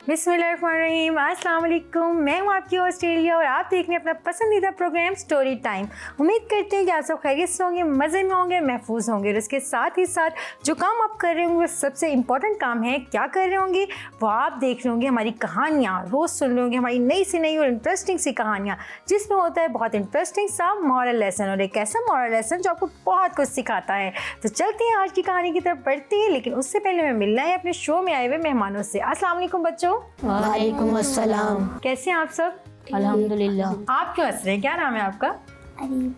बिस्मिल्लाहिर्रहमानिर्रहीम, अस्सलाम वालेकुम। मैं हूँ आपकी ऑस्ट्रेलिया और आप देख रहे हैं अपना पसंदीदा प्रोग्राम स्टोरी टाइम। उम्मीद करते हैं कि आप सब खैरियत से होंगे, मज़े में होंगे, महफूज होंगे। और इसके साथ ही साथ जो काम आप कर रहे होंगे सबसे इम्पॉर्टेंट काम है, क्या कर रहे होंगे वो आप देख रहे होंगे हमारी कहानियाँ, रोज़ सुन रहे होंगे हमारी नई से नई और इंटरेस्टिंग सी कहानियाँ, जिसमें होता है बहुत इंटरेस्टिंग सा मॉरल लेसन, और एक ऐसा मॉरल लेसन जो आपको बहुत कुछ सिखाता है। तो चलते हैं आज की कहानी की तरफ बढ़ते हैं, लेकिन उससे पहले हमें मिलना है अपने शो में आए हुए मेहमानों से। अस्सलाम वालेकुम बच्चों। वालेकुम अस्सलाम। कैसे हैं आप सब? अल्हम्दुलिल्लाह। आप क्यों हंस रहे हैं? क्या नाम है आपका? अरीब।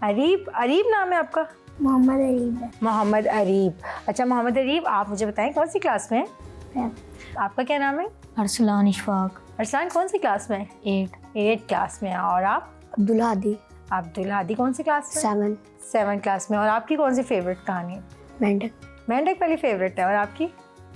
अरीब? अरीब नाम है आपका? मोहम्मद अरीब है। मोहम्मद अरीब। अच्छा मोहम्मद अरीब, आप मुझे बताएं कौन सी क्लास में हैं? आपका क्या नाम है? अरसलान इशफाक। अरसलान कौन सी क्लास में है? 8 क्लास में। और आप? अब्दुल हादी। अब्दुल हादी कौन सी क्लास में? 7 क्लास में। और आपकी कौन सी फेवरेट कहानी है? मेंढक। मेंढक वाली फेवरेट है। और आपकी?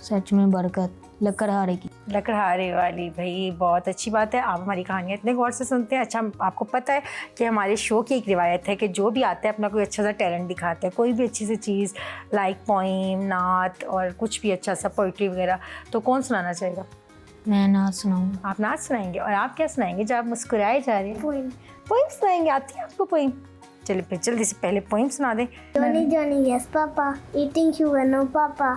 सच में बरकत लकड़हारे की। लकड़हारे वाली। भाई बहुत अच्छी बात है, आप हमारी कहानियाँ इतने गौर से सुनते हैं। अच्छा, आपको पता है कि हमारे शो की एक रिवायत है कि जो भी आता है अपना कोई अच्छा सा टैलेंट दिखाता है, कोई भी अच्छी सी चीज़ लाइक पोइम, नात और कुछ भी अच्छा सा पोइट्री वगैरह, तो कौन सुनाना चाहेगा? मैं नाच सुनाऊंगा। आप नाच सुनाएंगे। और आप क्या सुनाएंगे जब आप मुस्कुराए जा रहे हैं? पोइम सुनाएंगे। आती है आपको पोइम? चलिए फिर जल्दी से पहले पोइम सुना दें। Johnny, Johnny, yes, Papa. Eating sugar, no, Papa.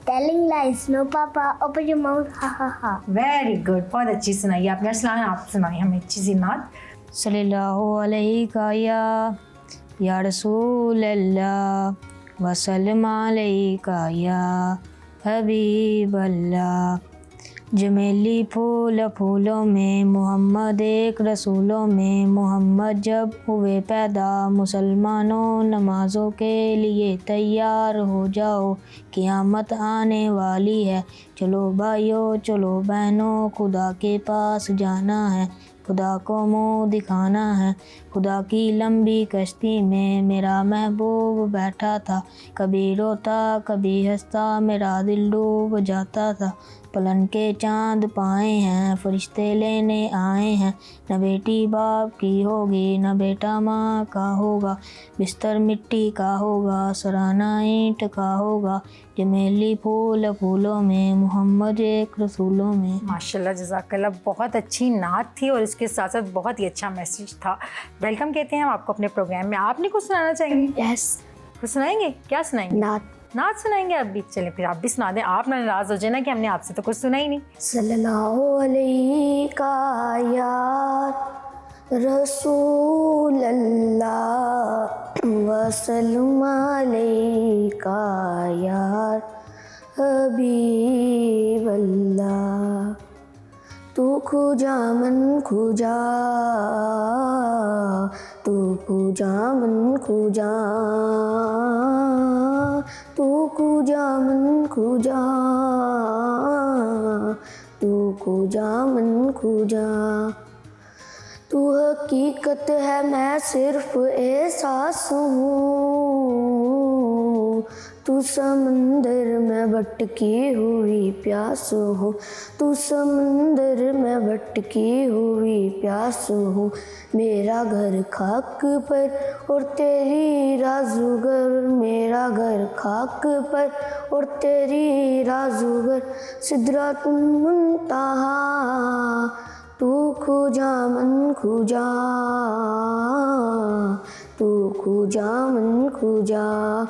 Telling lies, no, Papa. Open your mouth, ha, ha, ha. Very good, बहुत अच्छी सुनाई आपने। अरसलान आप सुनाई हमें अच्छी सी नात। सल्लल्लाहु अलैहि या रसूल अल्लाह वसल्लम अलैका या हबीब अल्लाह। जमेली फूल फूलों में मोहम्मद एक रसूलों में मोहम्मद जब हुए पैदा। मुसलमानों नमाज़ों के लिए तैयार हो जाओ, क़यामत आने वाली है। चलो भाइयों चलो बहनों, खुदा के पास जाना है, खुदा को मुँह दिखाना है। खुदा की लंबी कश्ती में मेरा महबूब बैठा था, कभी रोता कभी हंसता मेरा दिल डूब जाता था। पलन के चांद पाए हैं फरिश्ते लेने आए हैं, न बेटी बाप की होगी न बेटा माँ का होगा। बिस्तर मिट्टी का होगा सराहना ईंट का होगा। जमेली फूल फूलों में मोहम्मद एक रसूलों में। माशाल्लाह जज़ाकल्लाह, बहुत अच्छी नात थी और इसके साथ साथ बहुत ही अच्छा मैसेज था। वेलकम कहते हैं हम आपको अपने प्रोग्राम में। आपने कुछ सुनाना चाहेंगे? Yes. कुछ सुनाएंगे? क्या सुनाएंगे? नात सुनाएंगे आप भी? चलिए फिर आप भी सुना दें। आप ना नाराज़ हो जाए ना कि हमने आपसे तो कुछ सुना ही नहीं। सल्लल्लाहु अलैहि या रसूल अल्लाह वसल्लम अलैका या हबीब अल्लाह। तू खुजा मन खुजा, तू खुजा मन खुजा, तू खुजा मन खुजा, तू खुजा मन खुजा। तू हकीकत है मैं सिर्फ एहसास हूँ, तू समंदर में भटकी हुई प्यास हो, तू समंदर में भटकी हुई प्यास हो। मेरा घर खाक पर और तेरी राज़ुगर, मेरा घर खाक पर और तेरी राज़ुगर। सिदरातुल मुंतहा तू खुजा मन खुजा, तू खुजा मन खुजा।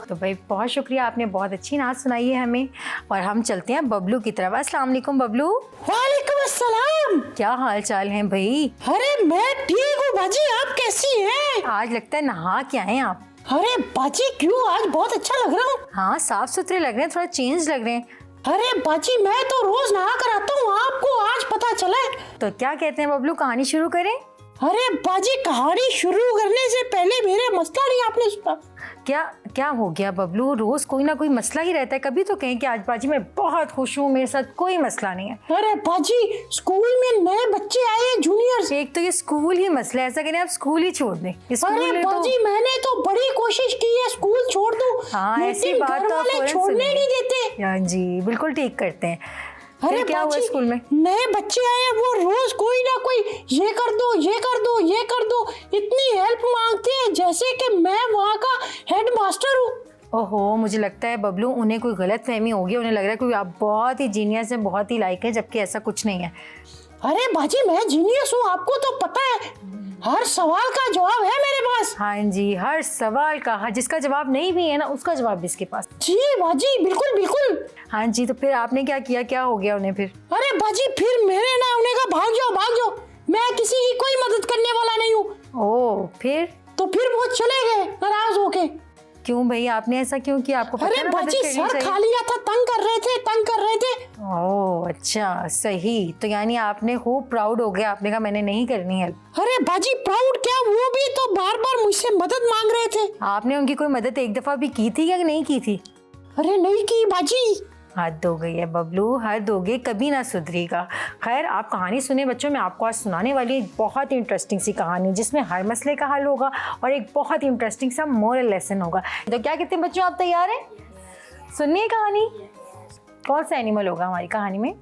तो भाई बहुत शुक्रिया, आपने बहुत अच्छी नात सुनाई है हमें। और हम चलते हैं बबलू की तरफ। अस्सलाम वालेकुम बबलू। वालेकुम अस्सलाम। क्या हाल चाल है भाई? अरे मैं ठीक हूँ बाजी, आप कैसी हैं? आज लगता है नहा के आए हैं आप। अरे बाजी क्यों, आज बहुत अच्छा लग रहा हूँ। हाँ साफ सुथरे लग रहे हैं, थोड़ा चेंज लग रहे हैं। अरे बाजी मैं तो रोज नहा कर आता हूँ, आपको आज पता चला है। तो क्या कहते हैं बबलू, कहानी शुरू करें? अरे बाजी कहानी शुरू करने से पहले मेरे मसला नहीं आपने सुना? क्या हो गया बबलू? रोज कोई ना कोई मसला ही रहता है, कभी तो कहें कि आज बाजी मैं बहुत खुश हूँ, मेरे साथ कोई मसला नहीं है। अरे बाजी स्कूल में नए बच्चे आए हैं जूनियर्स। एक तो ये स्कूल ही मसला है, ऐसा करें आप स्कूल ही छोड़ दें। अरे बाजी मैंने तो बड़ी कोशिश की है स्कूल छोड़ दूं, हाँ ऐसी लेकिन बात घर तो वाले छोड़ने नहीं देते। हाँ जी बिल्कुल ठीक करते हैं। अरे क्या हुआ स्कूल में? नए बच्चे आए हैं, वो रोज कोई ना कोई ये कर दो ये कर दो ये कर दो, इतनी हेल्प मांगते हैं जैसे कि मैं वहाँ का हेड मास्टर हूँ। ओहो, मुझे लगता है बबलू उन्हें कोई गलत फहमी होगी, उन्हें लग रहा है कि आप बहुत ही जीनियस हैं, बहुत ही लायक है, जबकि ऐसा कुछ नहीं है। अरे बाजी मैं जीनियस हूँ, आपको तो पता है, हर सवाल का जवाब है मेरे पास। हाँ जी, हर सवाल का, हर जिसका जवाब नहीं भी है ना उसका जवाब भी इसके पास। जी बाजी बिल्कुल बिल्कुल। हाँ जी, तो फिर आपने क्या किया, क्या हो गया उन्हें फिर? अरे बाजी फिर मैंने ना उन्हें कहा भाग जाओ, मैं किसी की कोई मदद करने वाला नहीं हूँ। ओह, फिर? तो फिर वो चले गए नाराज होके। क्यों भैया, आपने ऐसा क्यों किया? आपको पता अरे ना मदद बाजी करनी सर चाहिए। खा लिया था, तंग कर रहे थे। ओह अच्छा, सही। तो यानी आपने खूब प्राउड हो गया, आपने कहा मैंने नहीं करनी हेल्प। अरे बाजी प्राउड क्या, वो भी तो बार बार मुझसे मदद मांग रहे थे। आपने उनकी कोई मदद एक दफा भी की थी या नहीं की थी? अरे नहीं की बाजी। हद हो गई है बबलू, हद हो गई, कभी ना सुधरेगा। खैर, आप कहानी सुने बच्चों, मैं आपको आज सुनाने वाली एक बहुत ही इंटरेस्टिंग सी कहानी, जिसमें हर मसले का हल होगा और एक बहुत ही इंटरेस्टिंग सा मोरल लेसन होगा। तो क्या कहते हैं बच्चों, आप तैयार हैं? सुनिए कहानी। कौन सा एनिमल होगा हमारी कहानी में?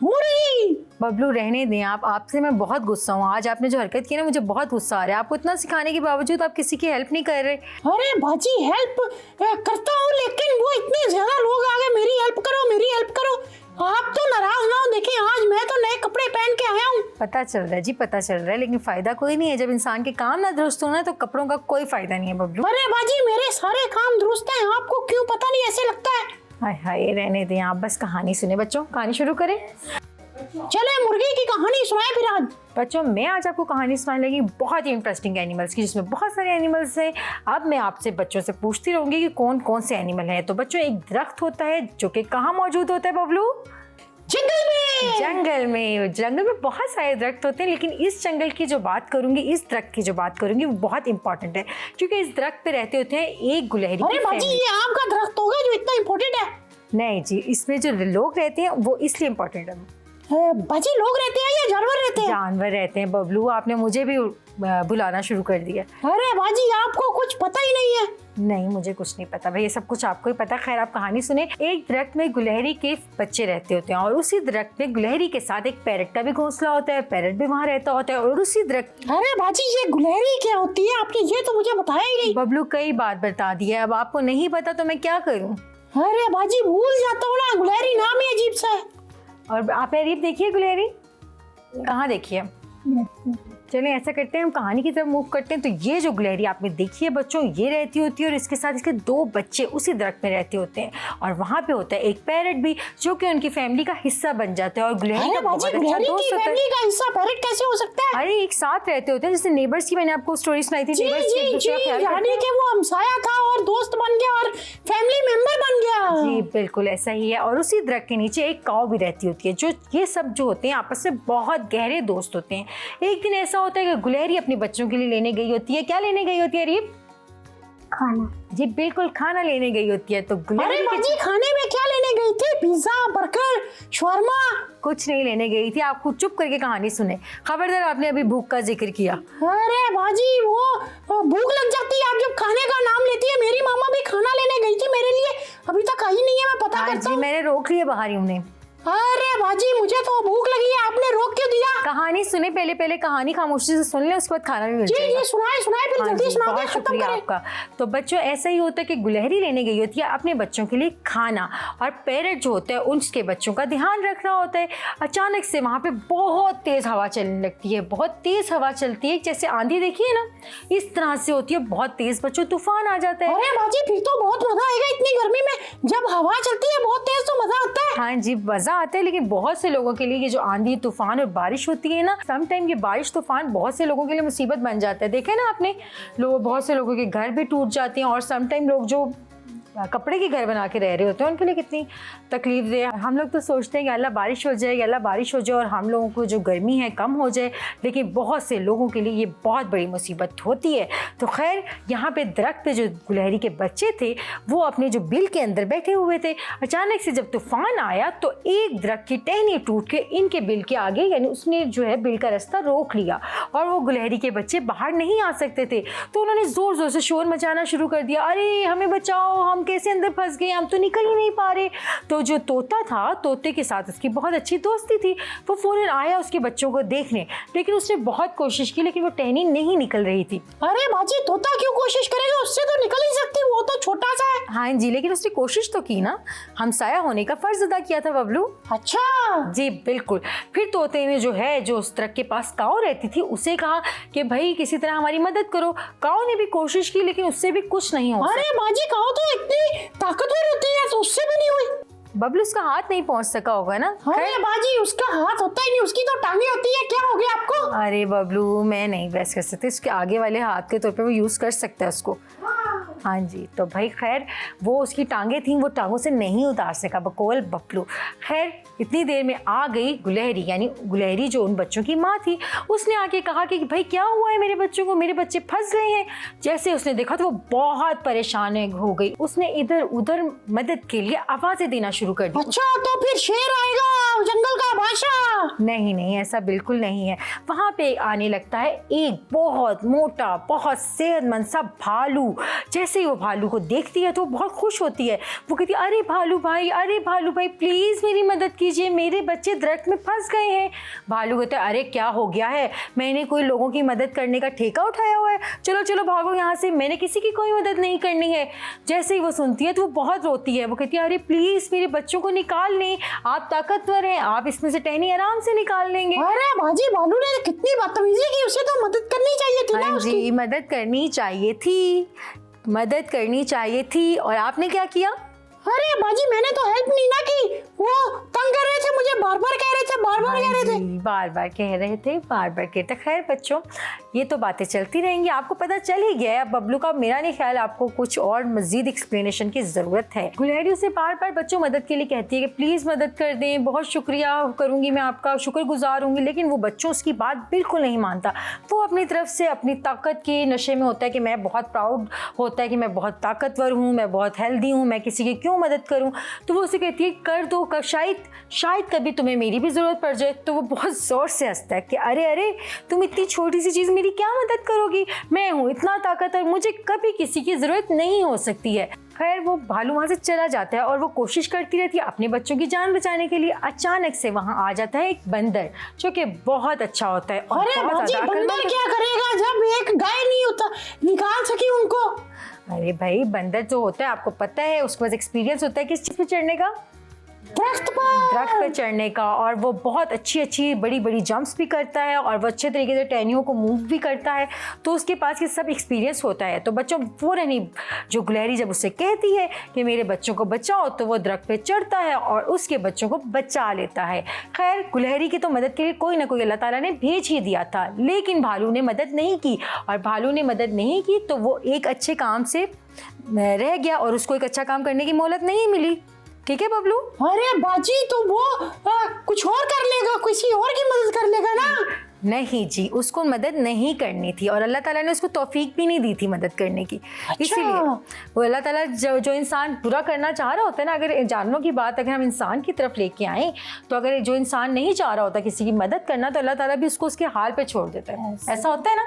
मुर्गी। बबलू रहने दें आप, आपसे मैं बहुत गुस्सा हूँ। आज आपने जो हरकत की ना, मुझे बहुत गुस्सा आ रहा है। आपको इतना सिखाने के बावजूद आप किसी की हेल्प नहीं कर रहे। अरे बाजी हेल्प करता हूँ, लेकिन वो इतने ज्यादा लोग आ गए, मेरी हेल्प करो। आप तो नाराज ना हो, देखिए आज मैं तो नए कपड़े पहन के आया हूँ। पता चल रहा है जी, पता चल रहा है, लेकिन फायदा कोई नहीं है। जब इंसान के काम ना दुरुस्त हो ना, तो कपड़ों का कोई फायदा नहीं है बबलू। अरे बाजी मेरे सारे काम दुरुस्त हैं, आपको क्यों पता नहीं ऐसे लगता है। हाय हाय, रहने दें आप, बस कहानी सुने बच्चों, कहानी शुरू करें। चले मुर्गी की कहानी सुनाए फिर आज। बच्चों, मैं आज आपको कहानी सुनाने लगी बहुत ही इंटरेस्टिंग एनिमल्स की, जिसमें बहुत सारे एनिमल्स हैं। अब मैं आपसे बच्चों से पूछती रहूंगी कि कौन कौन से एनिमल हैं। तो बच्चों, एक दरख्त होता है जो कि कहाँ मौजूद होता है बबलू? जंगल में। जंगल में बहुत सारे दरख्त होते हैं, लेकिन इस जंगल की जो बात करूंगी, इस दरख्त की जो बात करूंगी, वो बहुत इंपॉर्टेंट है, क्योंकि इस दरख्त पे रहते होते हैं एक गुलहरी अरे की बाजी फैमिली। ये आम का दरख्त होगा जो इतना इम्पोर्टेंट है? नहीं जी, इसमें जो लोग रहते हैं वो इसलिए इम्पोर्टेंट है। बाजी लोग रहते हैं या जानवर रहते हैं? जानवर रहते हैं बबलू, आपने मुझे भी बुलाना शुरू कर दिया। अरे बाजी आपको कुछ पता ही नहीं है। नहीं, मुझे कुछ नहीं पता भाई, ये सब कुछ आपको ही पता। खैर, आप कहानी सुने। एक दरख्त में गुलहरी के बच्चे रहते होते हैं, और उसी दरख्त में गुलहरी के साथ एक पैरट का भी घोंसला होता है। पैरट भी वहाँ रहता होता है, और उसी दरख्त। अरे बाजी ये गुलहरी क्या होती है, आपने ये तो मुझे बताया ही नहीं। बबलू कई बात बता दी है, अब आपको नहीं पता तो मैं क्या करूँ? अरे बाजी भूल जाता हूँ ना, गुलहरी नाम ही अजीब सा है। और आप अरीब देखिए, गुलहरी कहाँ देखिए? चलिए ऐसा करते हैं, हम कहानी की तरफ मूव करते हैं। तो ये जो गुलहरी आपने देखी है बच्चों, ये रहती होती है, और इसके साथ इसके दो बच्चे उसी दरख्त में रहते होते हैं, और वहाँ पे होता है एक पैरट भी, जो कि उनकी फैमिली का हिस्सा बन जाता है, और गुलहरी का बहुत अच्छा दोस्त होता है। फैमिली का हिस्सा पैरट कैसे हो सकता है? अरे एक साथ रहते होते हैं, जैसे नेबर्स की मैंने आपको स्टोरी सुनाई थी। जी नेबर्स जी जी, यानी कि वो हमसाया था और दोस्त बन गया और फैमिली मेंबर बन गया। जी बिल्कुल ऐसा ही है। और उसी दरख्त के नीचे एक काऊ भी रहती होती है, जो ये सब जो होते हैं आपस में बहुत गहरे दोस्त होते हैं। एक दिन ऐसा होता है कि गुलहरी अपने बच्चों के लिए लेने गई होती है। क्या लेने गई होती है रीब? खाना। जी बिल्कुल, खाना लेने गई होती है। तो अरे गुलहरी बाजी खाने में क्या लेने गई थी? Pizza, burger, shawarma? कुछ नहीं लेने गई थी। आप खुद चुप करके कहानी सुने, खबरदार, आपने अभी भूख का जिक्र किया। अरे बाजी वो भूख लग जाती है आप जब खाने का नाम लेती है। मेरी मामा भी खाना लेने गई थी मेरे लिए, अभी तक आई नहीं है, मैं पता करता जी हूँ। मैंने रोक लिया बाहर ही उन्हें। अरे बाजी मुझे तो भूख लगी है, आपने रोक क्यों दिया? कहानी सुने, पहले कहानी खामोशी से सुन ले, उसके बाद खाना भी मिल जी जाएगा। जी सुनाए फिर हाँ जल्दी जी, सुना बहुत के खत्म शुक्रिया करें। आपका। तो बच्चों ऐसा ही होता है कि गुलहरी लेने गई होती है अपने बच्चों के लिए खाना, और पैरट जो होता है उसके बच्चों का ध्यान रखना होता है। अचानक से वहाँ पे बहुत तेज हवा चलने लगती है, बहुत तेज हवा चलती है, जैसे आंधी देखिए ना, इस तरह से होती है, बहुत तेज बच्चों तूफान आ जाता है। अरे बाजी फिर तो बहुत मजा आएगा इतनी गर्मी में, जब हवा चलती है बहुत तेज तो मजा आता है। हाँ जी मजा आता है, लेकिन बहुत से लोगों के लिए ये जो आंधी तूफान और बारिश होती है ना, सम टाइम ये बारिश तूफान बहुत से लोगों के लिए मुसीबत बन जाता है। देखे ना आपने, बहुत से लोगों के घर भी टूट जाते हैं, और सम टाइम लोग जो कपड़े के घर बना के रह रहे होते हैं उनके लिए कितनी तकलीफ दे। हम लोग तो सोचते हैं कि अल्लाह बारिश हो जाए, अल्लाह बारिश हो जाए और हम लोगों को जो गर्मी है कम हो जाए, लेकिन बहुत से लोगों के लिए ये बहुत बड़ी मुसीबत होती है। तो खैर, यहाँ पे दरख्त पे जो गुलहरी के बच्चे थे वो अपने जो बिल के अंदर बैठे हुए थे। अचानक से जब तूफान आया तो एक दरख्त की टहनी टूट के इनके बिल के आगे, यानी उसने जो है बिल का रास्ता रोक लिया, और वो गुलहरी के बच्चे बाहर नहीं आ सकते थे। तो उन्होंने ज़ोर ज़ोर से शोर मचाना शुरू कर दिया, अरे हमें बचाओ, हम हम कैसे अंदर फंस गए, हम तो निकल ही नहीं पा रहे। तो जो तोता था, तोते के साथ उसकी बहुत अच्छी दोस्ती थी, वो फ़ौरन आया उसके बच्चों को देखने, लेकिन उसने बहुत कोशिश की लेकिन वो टहनी नहीं निकल रही थी। अरे बाजी, तोता क्यों कोशिश करेगा, उससे तो निकल ही सकती, वो तो छोटा सा है। हाँ जी, लेकिन उसने कोशिश तो की ना, हमसाया होने का फर्ज अदा किया था बबलू। अच्छा जी बिल्कुल। फिर तोते ने जो है, जो उस ट्रक के पास काऊ रहती थी, उसे कहा कि भाई किसी तरह हमारी मदद करो। काऊ ने भी कोशिश की लेकिन उससे भी कुछ नहीं हो। अरे बाजी, काऊ तो इतनी ताकतवर होती है, तो उससे भी नहीं हुई। बबलू उसका हाथ नहीं पहुंच सका होगा ना। अरे बाजी, उसका हाथ होता ही नहीं, उसकी तो टांगे होती है, क्या हो गया आपको? अरे बबलू, मैं नहीं बहस कर सकती, उसके आगे वाले हाथ के तौर पे वो यूज़ कर सकता है उसको। हाँ जी, तो भाई खैर वो उसकी टांगे थी, वो टांगों से नहीं उतार सका बकौल बबलू। खैर इतनी देर में आ गई गुलहरी, यानी गुलहरी जो उन बच्चों की माँ थी। उसने आके कहा कि भाई क्या हुआ है मेरे बच्चों को, मेरे बच्चे फंस गए हैं। जैसे उसने देखा तो वो बहुत परेशान हो गई। उसने इधर उधर मदद के लिए आवाज़ें देना शुरू कर दी। अच्छा, तो फिर शेर आएगा, जंगल का बादशाह? नहीं नहीं, ऐसा बिल्कुल नहीं है। वहाँ पे आने लगता है एक बहुत मोटा, बहुत सेहतमंद सा भालू। जैसे ही वो भालू को देखती है तो बहुत खुश होती है। वो कहती है अरे भालू भाई प्लीज़ मेरी मदद कीजिए, मेरे बच्चे दरख्त में फंस गए हैं। भालू कहता है अरे क्या हो गया है, मैंने कोई लोगों की मदद करने का ठेका उठाया हुआ है, चलो चलो भागो यहाँ से, मैंने किसी की कोई मदद नहीं करनी है। जैसे ही वो सुनती है तो वो बहुत रोती है। वो कहती है अरे प्लीज़ मेरे बच्चों को निकाल लें, आप ताकतवर हैं, आप इसमें से टहनी आराम से निकाल लेंगे। अरे बाजी, भालू ने कितनी बदतमीजी की, उसे तो मदद करनी चाहिए थी ना हाँ उसकी। जी, मदद करनी चाहिए थी। और आपने क्या किया? अरे बाजी, मैंने तो हेल्प नहीं ना की, वो तंग कर रहे थे मुझे, बार बार कह रहे थे, बार बार कह रहे थे। बार बार कह रहे थे, बार बार कहते। खैर बच्चों, ये तो बातें चलती रहेंगी, आपको पता चल ही गया है अब बबलू का। मेरा नहीं ख्याल आपको कुछ और मजीद एक्सप्लेनेशन की ज़रूरत है। गुलहरी उसे बार बार बच्चों मदद के लिए कहती है कि प्लीज़ मदद कर दें, बहुत शुक्रिया करूँगी, मैं आपका शुक्रगुजार हूँगी। लेकिन वो बच्चों उसकी बात बिल्कुल नहीं मानता। वो अपनी तरफ से अपनी ताकत के नशे में होता है कि मैं बहुत प्राउड होता है कि मैं बहुत ताकतवर हूँ, मैं बहुत हेल्दी हूँ, मैं किसी की क्यों मदद करूं। तो वो उसे कहती है कर दो, शायद कभी तुम्हें मेरी भी ज़रूरत पड़ जाए। तो वो बहुत ज़ोर से हंसता है कि अरे तुम इतनी छोटी सी चीज़ मेरी क्या मदद करोगी, मैं हूँ इतना ताकतवर, मुझे कभी किसी की ज़रूरत नहीं हो सकती है। खैर वो भालू वहाँ से चला जाता है और वो कोशिश करती रहती है अपने बच्चों की जान बचाने के लिए। अचानक से वहाँ आ जाता है एक बंदर जो कि बहुत अच्छा होता है। अरे बाजी, बंदर क्या करेगा जब एक गाय नहीं होता निकाल सकी उनको? अरे भाई, बंदर जो होता है आपको पता है, उसके पास एक्सपीरियंस होता है किस चीज़ पे चढ़ने का, दरख्त पर चढ़ने का। और वो बहुत अच्छी बड़ी बड़ी जंप्स भी करता है और वो अच्छे तरीके से टहनियों को मूव भी करता है। तो उसके पास ये सब एक्सपीरियंस होता है। तो बच्चों फ़ौरन ही जो गुलहरी जब उससे कहती है कि मेरे बच्चों को बचाओ, तो वो दरख्त पे चढ़ता है और उसके बच्चों को बचा लेता है। खैर गुलहरी की तो मदद के लिए कोई ना कोई अल्लाह ताला ने भेज ही दिया था, लेकिन भालू ने मदद नहीं की। और भालू ने मदद नहीं की तो वो एक अच्छे काम से रह गया और उसको एक अच्छा काम करने की मोहलत नहीं मिली। ठीक है बबलू? अरे बाजी, तो वो कुछ और कर लेगा, किसी और की मदद कर लेगा ना? नहीं जी, उसको मदद नहीं करनी थी और अल्लाह ताला ने उसको तौफीक भी नहीं दी थी मदद करने की। इसीलिए वो अल्लाह ताला जो इंसान बुरा करना चाह रहा होता है ना, अगर जानवरों की बात अगर हम इंसान की तरफ लेके आए, तो अगर जो इंसान नहीं चाह रहा होता किसी की मदद करना, तो अल्लाह ताला भी उसको उसके हाल पे छोड़ देता है। ऐसा होता है ना?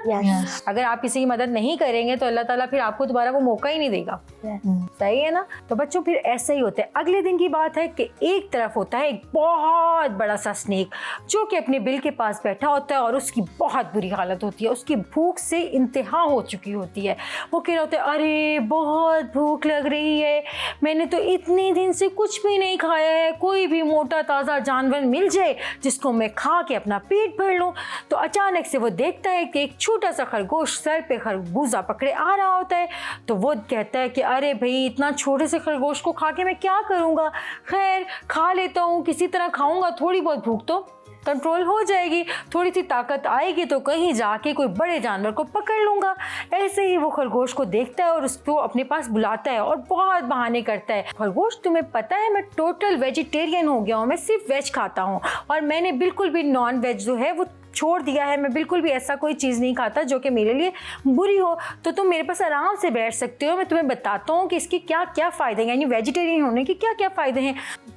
अगर आप किसी की मदद नहीं करेंगे तो अल्लाह ताला फिर आपको दोबारा वो मौका ही नहीं देगा। सही है ना? तो बच्चों फिर ऐसा ही होता है। अगले दिन की बात है कि एक तरफ होता है एक बहुत बड़ा सा स्नेक जो कि अपने बिल के पास बैठा होता है और उसकी बहुत बुरी हालत होती है, उसकी भूख से इंतहा हो चुकी होती है। वो कह रहा होता है अरे बहुत भूख लग रही है, मैंने तो इतने दिन से कुछ भी नहीं खाया है, कोई भी मोटा ताज़ा जानवर मिल जाए जिसको मैं खा के अपना पेट भर लूँ। तो अचानक से वो देखता है कि एक छोटा सा खरगोश सर पे खरबूजा पकड़े आ रहा होता है। तो वो कहता है कि अरे भाई इतना छोटे से खरगोश को खा के मैं क्या करूँगा, खैर खा लेता हूँ, किसी तरह खाऊँगा, थोड़ी बहुत भूख तो कंट्रोल हो जाएगी, थोड़ी सी ताकत आएगी तो कहीं जाके कोई बड़े जानवर को पकड़ लूँगा। ऐसे ही वो खरगोश को देखता है और उसको अपने पास बुलाता है और बहुत बहाने करता है। खरगोश तुम्हें पता है मैं टोटल वेजिटेरियन हो गया हूँ, मैं सिर्फ वेज खाता हूँ और मैंने बिल्कुल भी नॉन वेज जो है वो छोड़ दिया है, मैं बिल्कुल भी ऐसा कोई चीज़ नहीं खाता जो कि मेरे लिए बुरी हो। तो तुम मेरे पास आराम से बैठ सकते हो, मैं तुम्हें बताता हूँ कि इसके क्या क्या फ़ायदे हैं, यानी वेजिटेरियन होने के क्या क्या फ़ायदे हैं।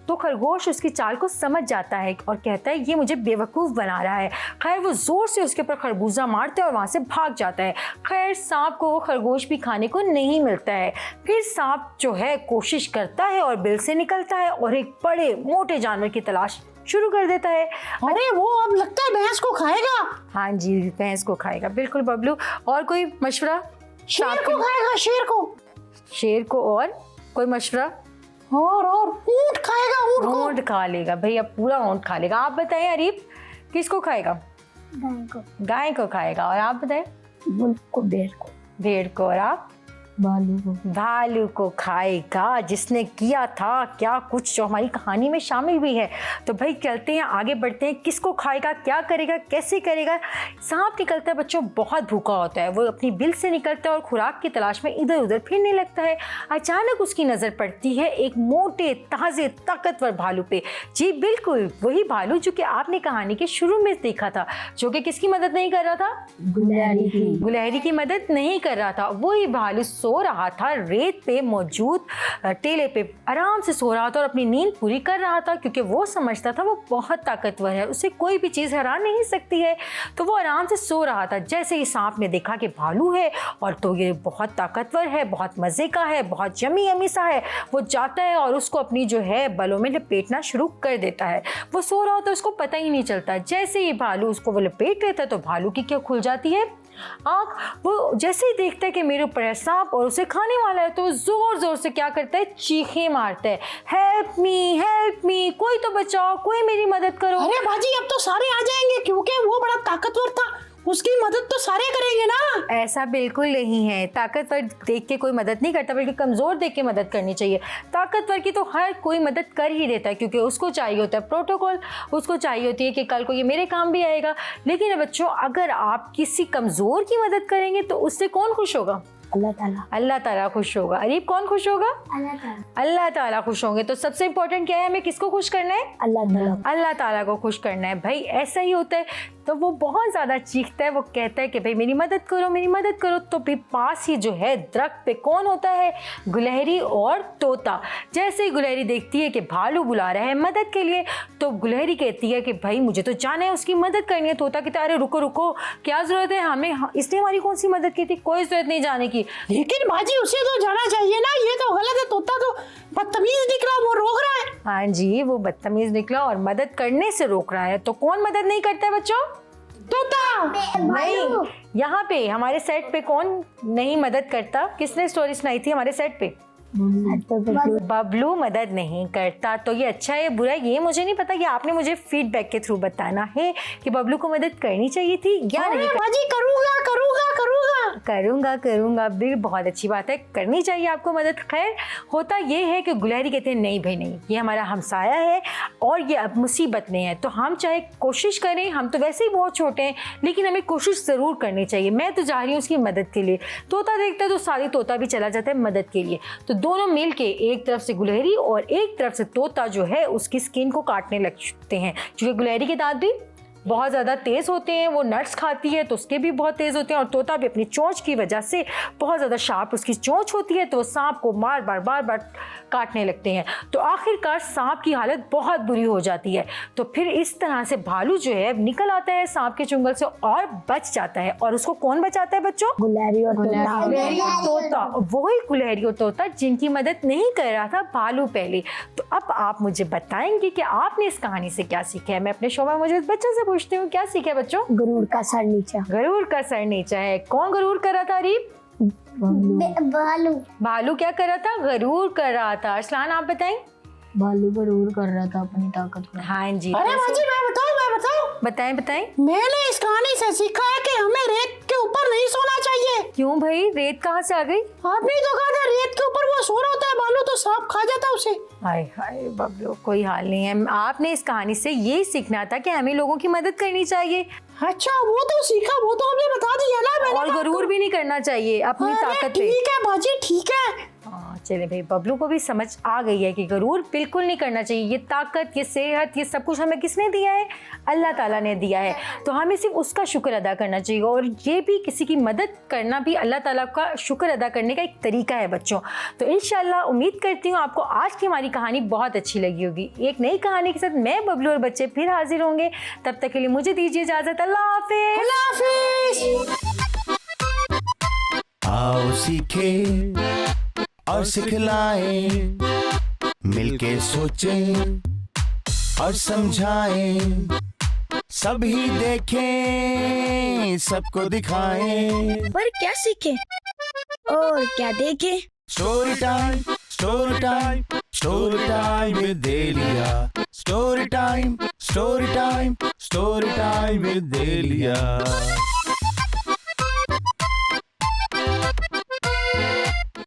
तो खरगोश उसकी चाल को समझ जाता है और कहता है ये मुझे बेवकूफ़ बना रहा है। खैर वो ज़ोर से उसके ऊपर खरबूजा मारता है और वहाँ से भाग जाता है। खैर सांप को वो खरगोश भी खाने को नहीं मिलता है। फिर सांप जो है कोशिश करता है और बिल से निकलता है और एक बड़े मोटे जानवर की तलाश शुरू कर देता है। अरे वो अब लगता है भैंस को खाएगा। हाँ जी, भैंस को खाएगा, बिल्कुल बबलू। और कोई मशवरा? शेर को खाएगा, शेर को। शेर को, और कोई मशवरा? और ऊंट खाएगा, ऊंट को। ऊंट खा लेगा भाई, अब पूरा ऊंट खा लेगा। आप बताएं अरीब, किसको खाएगा? गाय को। गाय को खाएगा। और आप बताएं? को, भेड़ को। भेड़ को। और आप? भालू को। भालू को खाएगा, जिसने किया था क्या कुछ जो हमारी कहानी में शामिल भी है। तो भाई चलते हैं, आगे बढ़ते हैं। किसको खाएगा, क्या करेगा, कैसे करेगा? सांप निकलता है बच्चों, बहुत भूखा होता है। वो अपनी बिल से निकलता है और खुराक की तलाश में इधर उधर फिरने लगता है। अचानक उसकी नज़र पड़ती है एक मोटे ताज़े ताकतवर भालू पे। जी बिल्कुल, वही भालू जो कि आपने कहानी के शुरू में देखा था, जो कि किसकी मदद नहीं कर रहा था? गुलहरी की मदद नहीं कर रहा था। वही भालू सो रहा था, रेत पे मौजूद टेले पे आराम से सो रहा था और अपनी नींद पूरी कर रहा था, क्योंकि वो समझता था वो बहुत ताकतवर है, उसे कोई भी चीज़ हरा नहीं सकती है। तो वो आराम से सो रहा था। जैसे ही सांप ने देखा कि भालू है और तो ये बहुत ताकतवर है, बहुत मज़े का है, बहुत यमी यमी सा है, वो जाता है और उसको अपनी जो है बलों में लपेटना शुरू कर देता है। वो सो रहा होता है, उसको पता ही नहीं चलता। जैसे ही भालू उसको वो लपेट लेता है तो भालू की क्या खुल जाती है आँख। वो जैसे ही देखता है कि मेरे ऊपर है सांप और उसे खाने वाला है, तो वो जोर जोर से क्या करता है, चीखें मारता है, हेल्प मी, कोई तो बचाओ, कोई मेरी मदद करो। अरे बाजी अब तो सारे आ जाएंगे, क्योंकि वो बड़ा ताकतवर था, उसकी मदद तो सारे करेंगे ना। ऐसा बिल्कुल नहीं है, ताकतवर देख के कोई मदद नहीं करता, बल्कि कमज़ोर देख के मदद करनी चाहिए। ताकतवर की तो हर कोई मदद कर ही देता है, क्योंकि उसको चाहिए होता है प्रोटोकॉल, उसको चाहिए होती है कि कल को ये मेरे काम भी आएगा। लेकिन बच्चों, अगर आप किसी कमज़ोर की मदद करेंगे तो उससे कौन खुश होगा? अल्लाह ताला खुश होगा। अरीब, कौन खुश होगा? अल्लाह ताला खुश होंगे। तो सबसे इम्पोर्टेंट क्या है, हमें किसको खुश करना है? अल्लाह ताला को खुश करना है। भाई ऐसा ही होता है। तो वो बहुत ज़्यादा चीखता है, वो कहता है कि भाई मेरी मदद करो, मेरी मदद करो। तो भी पास ही जो है दरख्त पे कौन होता है? गुलहरी और तोता। जैसे ही गुलहरी देखती है कि भालू बुला रहा है मदद के लिए, तो गुलहरी कहती है कि भाई मुझे तो जाना है, उसकी मदद करनी है। तोता कहता है अरे रुको रुको, क्या ज़रूरत है हमें, इसने हमारी कौन सी मदद की थी, कोई ज़रूरत नहीं जाने की। लेकिन बाजी उसे तो जाना चाहिए ना, ये तो गलत है। तोता तो बदतमीज निकला, वो रोक रहा है। हाँ जी, वो बदतमीज निकला और मदद करने से रोक रहा है। तो कौन मदद नहीं करता है बच्चों? तोता। नहीं, यहाँ पे हमारे सेट पे कौन नहीं मदद करता? किसने स्टोरी सुनाई थी हमारे सेट पे? बबलू मदद नहीं करता। तो ये अच्छा है बुरा है ये मुझे नहीं पता, ये आपने मुझे फीडबैक के थ्रू बताना है कि बबलू को मदद करनी चाहिए थी या नहीं। बाजी करूंगा भी, बहुत अच्छी बात है, करनी चाहिए आपको मदद। खैर होता ये है कि गुलहरी कहते हैं नहीं भाई नहीं, ये हमारा हमसाया है और ये अब मुसीबत में है, तो हम चाहे कोशिश करें, हम तो वैसे ही बहुत छोटे हैं, लेकिन हमें कोशिश ज़रूर करनी चाहिए। मैं तो जा रही हूँ उसकी मदद के लिए। तोता देखता है तो सारी तोता भी चला जाता है मदद के लिए। तो दोनों मिल के, एक तरफ से गुलहरी और एक तरफ से तोता जो है उसकी स्किन को काटने लगते हैं, क्योंकि गुलहरी के दांत भी बहुत ज़्यादा तेज़ होते हैं, वो नट्स खाती है तो उसके भी बहुत तेज़ होते हैं, और तोता भी अपनी चोंच की वजह से बहुत ज़्यादा शार्प उसकी चोंच होती है, तो वो सांप को बार बार काटने लगते हैं। तो आखिरकार सांप की हालत बहुत बुरी हो जाती है। तो फिर इस तरह से भालू जो है निकल आता है सांप के चुंगल से और बच जाता है। और उसको कौन बचाता है बच्चों? गुलहरी और तोता। वही गुलहरी और तोता जिनकी मदद नहीं कर रहा था भालू पहले। तो अब आप मुझे बताएंगे कि आपने इस कहानी से क्या सीखा है। मैं अपने शोभा मुझे बच्चों से पूछती हूँ, क्या सीखा है बच्चों? गरुड़ का सर नीचा। गरुड़ का सर नीचा है। कौन गरुड़ कर रहा था अरीब? भालू क्या कर रहा था? गरुड़ कर रहा था। अरसलान आप बताएं। भालू गरुड़ कर रहा था अपनी ताकत को। हाँ जी। अरे बाजी मैं बताऊं बताएं। मैंने इस कहानी से सीखा है कि हमें रेत के ऊपर नहीं सोना चाहिए। क्यों भाई, रेत कहाँ से आ गई? आपने तो कहा था रेत के ऊपर वो सो रहा होता है भालू, तो सांप खा जाता उसे। हाय हाय बबलू, कोई हाल नहीं है। आपने इस कहानी से ये सीखना था कि हमें लोगों की मदद करनी चाहिए। अच्छा वो तो सीखा, वो तो हमने बता दिया ना। मैंने और गरूर भी नहीं करना चाहिए अपनी ताकत पे। ठीक है बाजी, ठीक है। हाँ चले भाई, बबलू को भी समझ आ गई है कि गरूर बिल्कुल नहीं करना चाहिए। ये ताकत, ये सेहत, ये सब कुछ हमें किसने दिया है? अल्लाह ताला ने दिया है। तो हमें सिर्फ उसका शुक्र अदा करना चाहिए, और ये भी किसी की मदद करना भी अल्लाह ताला का शुक्र अदा करने का एक तरीका है बच्चों। तो इंशाल्लाह उम्मीद करती हूँ आपको आज की हमारी कहानी बहुत अच्छी लगी होगी। एक नई कहानी के साथ मैं, बबलू और बच्चे फिर हाजिर होंगे। तब तक के लिए मुझे दीजिए इजाज़त। अल्लाह हाफिज़। अल्लाह हाफिज। आओ सीखें और सिखलाएं, मिलके सोचें और समझाएं, सभी देखें सबको दिखाएं। पर क्या सीखें और क्या देखें? Story time, story time, story time with Delia. Story time, story time, story time with देलिया।